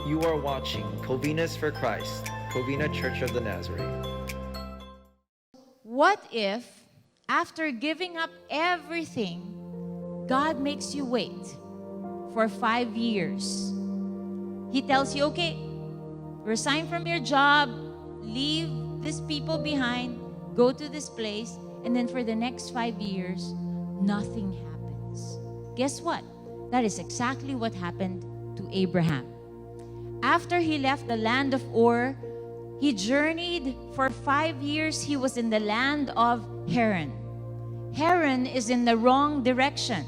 You are watching Covinas for Christ, Covina Church of the Nazarene. What if, after giving up everything, God makes you wait for 5 years? He tells you, okay, resign from your job, leave these people behind, go to this place, and then for the next 5 years, nothing happens. Guess what? That is exactly what happened to Abraham. After he left the land of Ur, he journeyed for 5 years. He was in the land of Haran. Haran is in the wrong direction.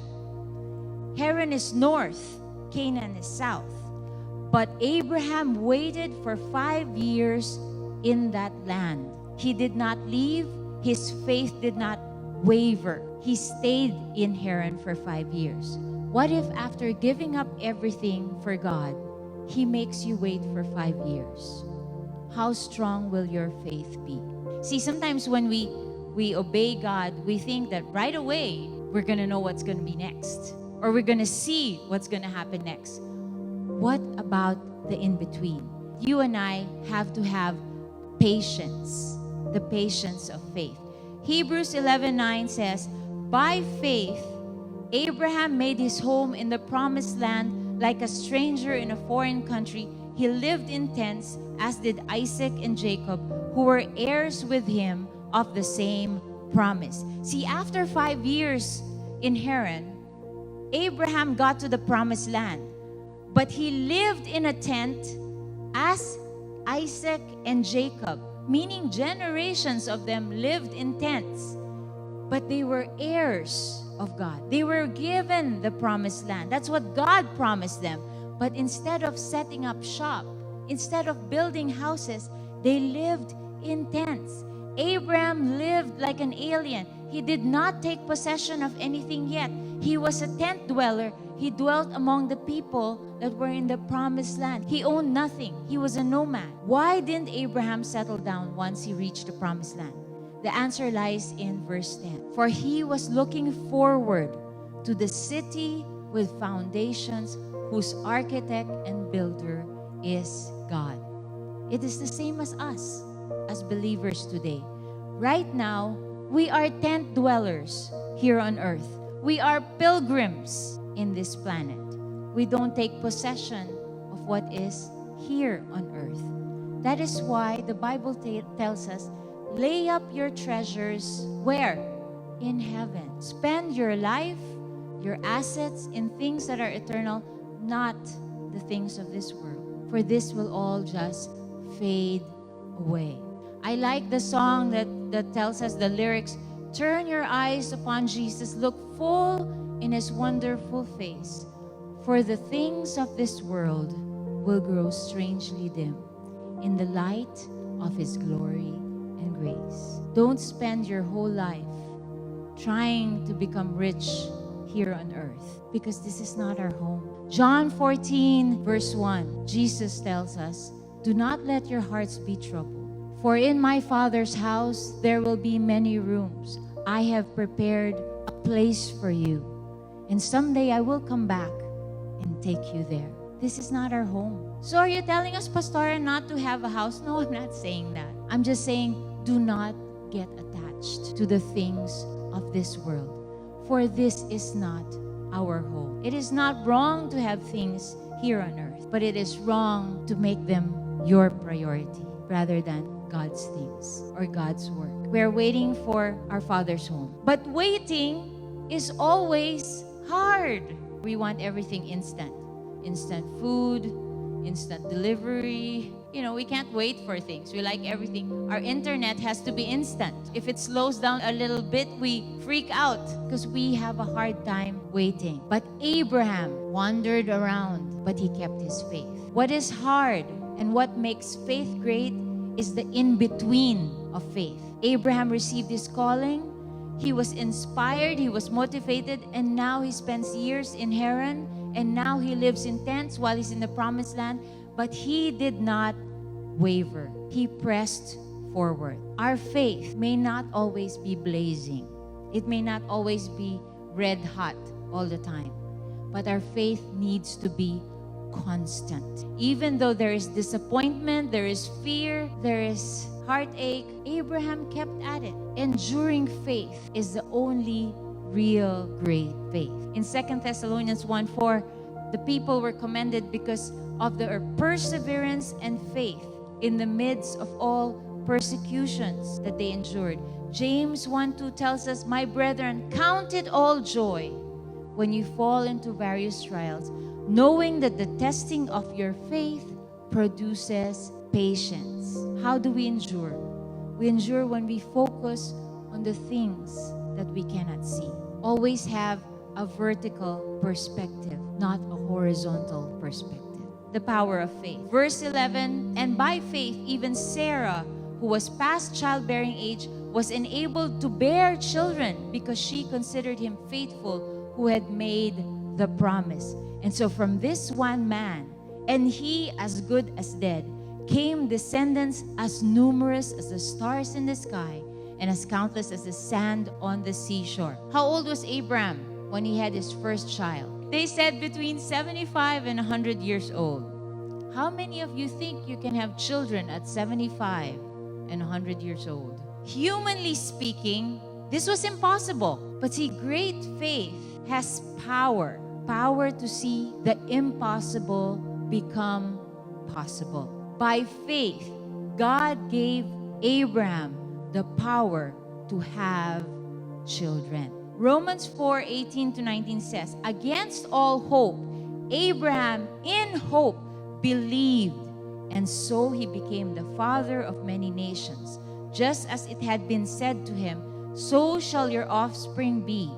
Haran is north, Canaan is south. But Abraham waited for 5 years in that land. He did not leave. His faith did not waver. He stayed in Haran for 5 years. What if after giving up everything for God, He makes you wait for 5 years? How strong will your faith be? See, sometimes when we obey God, we think that right away we're going to know what's going to be next, or we're going to see what's going to happen next. What about the in-between? You and I have to have patience, the patience of faith. Hebrews 11:9 says, by faith, Abraham made his home in the promised land like a stranger in a foreign country. He lived in tents, as did Isaac and Jacob, who were heirs with him of the same promise. See, after 5 years in Haran, Abraham got to the promised land, but he lived in a tent as Isaac and Jacob, meaning generations of them lived in tents, but they were heirs of God. They were given the promised land. That's what God promised them. But instead of setting up shop, instead of building houses, they lived in tents. Abraham lived like an alien. He did not take possession of anything yet. He was a tent dweller. He dwelt among the people that were in the promised land. He owned nothing. He was a nomad. Why didn't Abraham settle down once he reached the promised land? The answer lies in verse 10. For he was looking forward to the city with foundations, whose architect and builder is God. It is the same as us, as believers today. Right now, we are tent dwellers here on earth. We are pilgrims in this planet. We don't take possession of what is here on earth. That is why the Bible tells us, lay up your treasures where? In heaven. Spend your life, your assets in things that are eternal, not the things of this world. For this will all just fade away. I like the song that tells us the lyrics, turn your eyes upon Jesus, look full in His wonderful face, for the things of this world will grow strangely dim in the light of His glory and grace. Don't spend your whole life trying to become rich here on earth, because this is not our home. John 14 verse 1, Jesus tells us, do not let your hearts be troubled. For in my Father's house there will be many rooms. I have prepared a place for you. And someday I will come back and take you there. This is not our home. So are you telling us, Pastora, not to have a house? No, I'm not saying that. I'm just saying, do not get attached to the things of this world. For this is not our home. It is not wrong to have things here on earth, but it is wrong to make them your priority rather than God's things or God's work. We're waiting for our Father's home. But waiting is always hard. We want everything instant. Instant food, instant delivery. You know, we can't wait for things. We like everything. Our internet has to be instant. If it slows down a little bit, we freak out because we have a hard time waiting. But Abraham wandered around, but he kept his faith. What is hard and what makes faith great is the in-between of faith. Abraham received his calling. He was inspired, he was motivated, and now he spends years in Haran, and now he lives in tents while he's in the promised land. But he did not waver. He pressed forward. Our faith may not always be blazing. It may not always be red hot all the time. But our faith needs to be constant. Even though there is disappointment, there is fear, there is heartache, Abraham kept at it. Enduring faith is the only real great faith. In 2 Thessalonians 1:4, the people were commended because of their perseverance and faith in the midst of all persecutions that they endured. James 1:2 tells us, "My brethren, count it all joy when you fall into various trials, knowing that the testing of your faith produces patience." How do we endure? We endure when we focus on the things that we cannot see. Always have a vertical perspective, not a horizontal perspective. The power of faith. Verse 11, "And by faith, even Sarah, who was past childbearing age, was enabled to bear children because she considered him faithful who had made the promise. And so from this one man, and he as good as dead, came descendants as numerous as the stars in the sky and as countless as the sand on the seashore." How old was Abraham when he had his first child? They said between 75 and 100 years old. How many of you think you can have children at 75 and 100 years old? Humanly speaking, this was impossible. But see, great faith has power. Power to see the impossible become possible. By faith, God gave Abraham the power to have children. Romans 4:18-19 says, "Against all hope, Abraham in hope believed, and so he became the father of many nations. Just as it had been said to him, so shall your offspring be."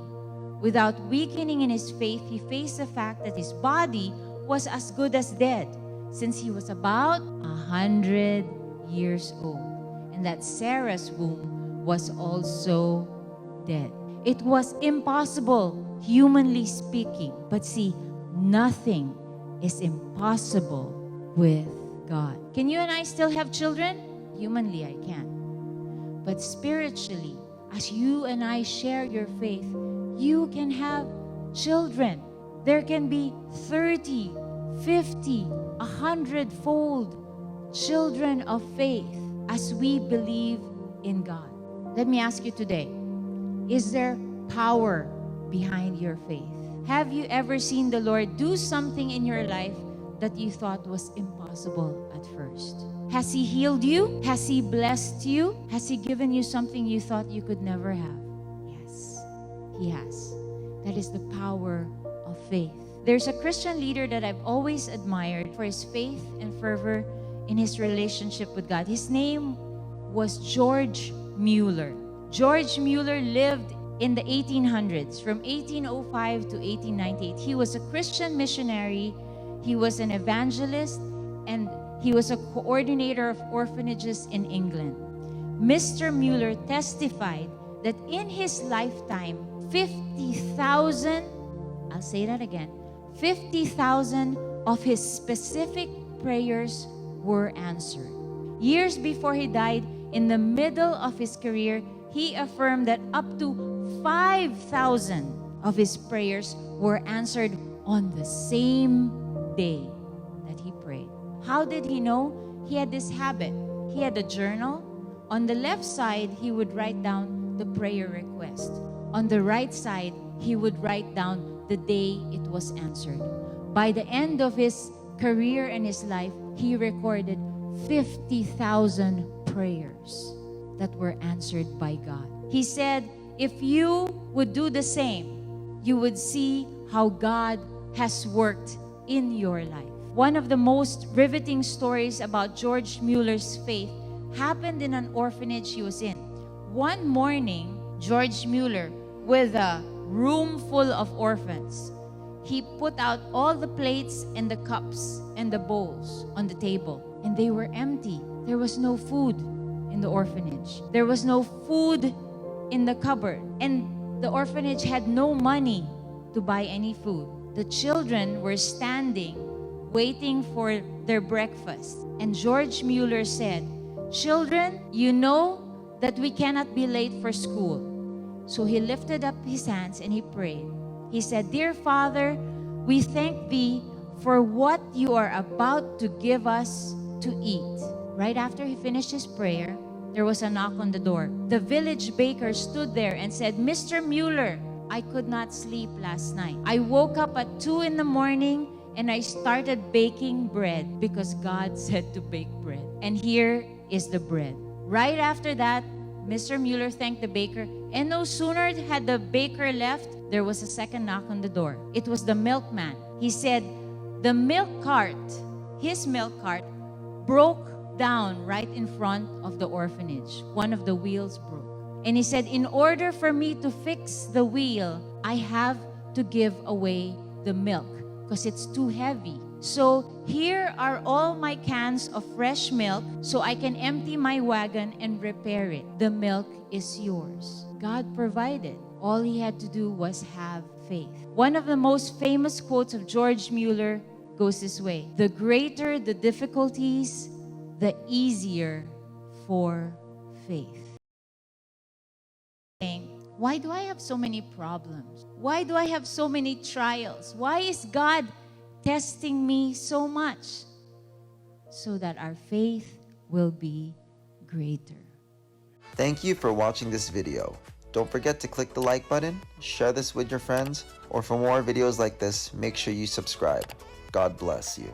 Without weakening in his faith, he faced the fact that his body was as good as dead, since he was about 100 years old, and that Sarah's womb was also dead. It was impossible, humanly speaking. But see, nothing is impossible with God. Can you and I still have children? Humanly, I can. But spiritually, as you and I share your faith, you can have children. There can be 30, 50, 100-fold children of faith as we believe in God. Let me ask you today, is there power behind your faith? Have you ever seen the Lord do something in your life that you thought was impossible at first? Has He healed you? Has He blessed you? Has He given you something you thought you could never have? Yes, He has. That is the power of faith. There's a Christian leader that I've always admired for his faith and fervor in his relationship with God. His name was George Mueller. George Mueller lived in the 1800s, from 1805 to 1898. He was a Christian missionary, he was an evangelist, and he was a coordinator of orphanages in England. Mr. Mueller testified that in his lifetime, 50,000, I'll say that again, 50,000 of his specific prayers were answered. Years before he died, in the middle of his career, he affirmed that up to 5,000 of his prayers were answered on the same day that he prayed. How did he know? He had this habit. He had a journal. On the left side, he would write down the prayer request. On the right side, he would write down the day it was answered. By the end of his career and his life, he recorded 50,000 prayers that were answered by God. He said, if you would do the same, you would see how God has worked in your life. One of the most riveting stories about George Mueller's faith happened in an orphanage he was in. One morning, George Mueller, with a room full of orphans, he put out all the plates and the cups and the bowls on the table, and they were empty. There was no food in the orphanage. There was no food in the cupboard, and the orphanage had no money to buy any food. The children were standing, waiting for their breakfast. And George Mueller said, "Children, you know that we cannot be late for school." So he lifted up his hands and he prayed. He said, "Dear Father, we thank Thee for what you are about to give us to eat." Right after he finished his prayer, there was a knock on the door. The village baker stood there and said, "Mr. Mueller, I could not sleep last night. I woke up at 2 in the morning and I started baking bread because God said to bake bread. And here is the bread." Right after that, Mr. Mueller thanked the baker, and no sooner had the baker left, there was a second knock on the door. It was the milkman. He said, "The milk cart, his milk cart, broke down right in front of the orphanage. One of the wheels broke. And he said, in order for me to fix the wheel, I have to give away the milk because it's too heavy. So here are all my cans of fresh milk so I can empty my wagon and repair it. The milk is yours." God provided. All he had to do was have faith. One of the most famous quotes of George Mueller goes this way: "The greater the difficulties, the easier for faith." Why do I have so many problems? Why do I have so many trials? Why is God testing me so much? So that our faith will be greater. Thank you for watching this video. Don't forget to click the like button, share this with your friends, or for more videos like this, make sure you subscribe. God bless you.